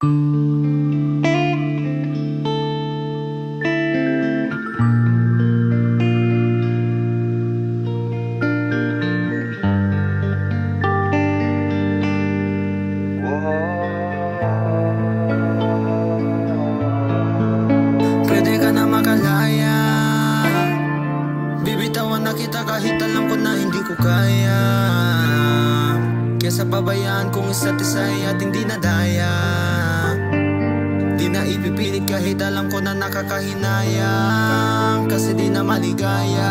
Pwede ka na makalaya, bibitawan na kita kahit alam ko na hindi ko kaya. Kesa pabayaan kung isa't isa at hindi na daya. Di na ipipilit kahit alam ko na nakakahinayang, kasi di na maligaya.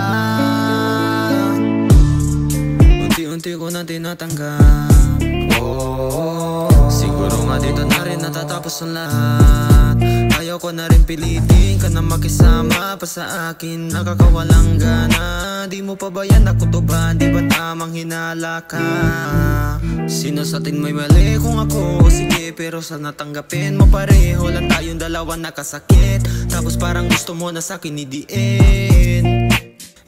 Unti-unti ko na tinatanggap. Siguro nga dito na rin natatapos ang lahat. Ayaw ko na rin pilitin ka na makisama pa sa akin, nakakawalang gana. Di mo pa ba yan nakutuban? Di ba tamang hinala ka? Sino sa atin may mali kung ako? Sige, pero sana tanggapin mo pareho lang tayong dalawa nakasakit. Tapos parang gusto mo na sa'kin idiin.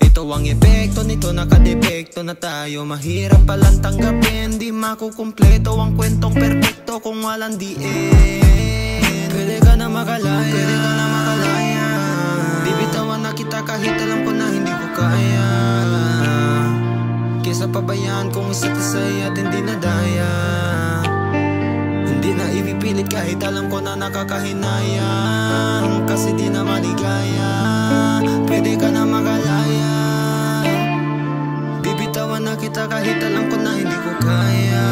Ito ang epekto nito, nakadepekto na tayo. Mahirap palang tanggapin, di makukumpleto ang kwentong perfecto kung walang diin. Pwede ka na makalaya, pwede ka na makalaya. Bibitawan na kita kahit alam ko na hindi ko kaya. Kesa pabayaan kung isa't isa at hindi na daya. Hindi na ipipilit kahit alam ko na nakakahinayang, kasi di na maligaya. Pwede ka na makalaya, bibitawan na kita kahit alam ko na hindi ko kaya.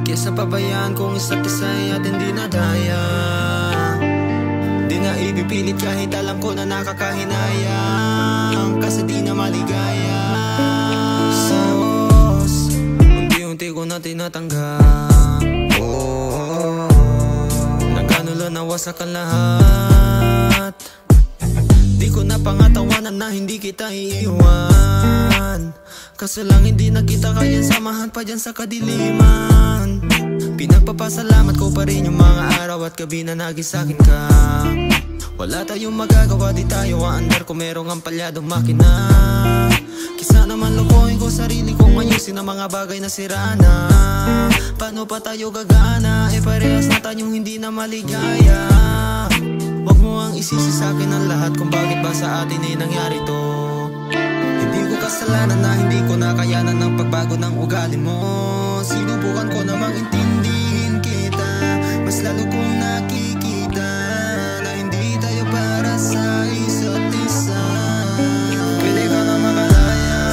Kesa pabayaan kung isa't isa at hindi na daya. Di na ipipilit kahit alam ko na nakakahinayang, kasi di na maligaya. Sos, unti-unti ko na tinatanggap. Nagkanulo na wasak ang lahat. Di ko na pangatawanan na hindi kita iiwan, kaso lang hindi na kita kayang samahan pa dyan sa kadiliman. Pinagpapasalamat ko pa rin yung mga araw at gabi na naging sa'kin ka. Wala tayong magagawa, di tayo aandar kung merong ampalyadong makina. Kisa naman lokohin ko sarili kong ayusin ang mga bagay na sira na. Paano pa tayo gagana? Parehas na tayong hindi na maligaya. Wag mo ang isisi sa'kin ang lahat kung bakit ba sa atin ay nangyari to. Hindi ko kasalanan na hindi ko nakayanan ng pagbago ng ugali mo. Sinubukan ko namang intindihin kita, mas lalo kong nakikita na hindi tayo para sa isa't isa. Pwede ka na makalaya,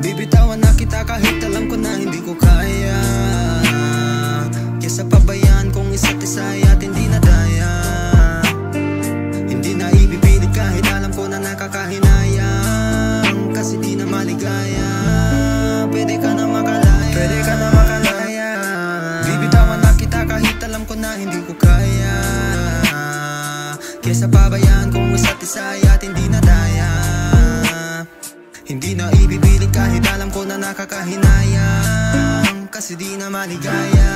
bibitawan na kita kahit alam ko na hindi ko kaya. Kesa pabayaan kung isa't isa at hindi na daya. Hindi na ipipilit kahit alam ko na nakakahinayang, kasi di na maligaya. Pwede ka na makalaya, pwede ka na makalaya. Bibitawan na kita kahit alam ko na hindi ko kaya. Kesa pabayaan kung isa't isa at hindi na daya. Hindi na ipipilit kahit alam ko na nakakahinayang, kasi di na maligaya.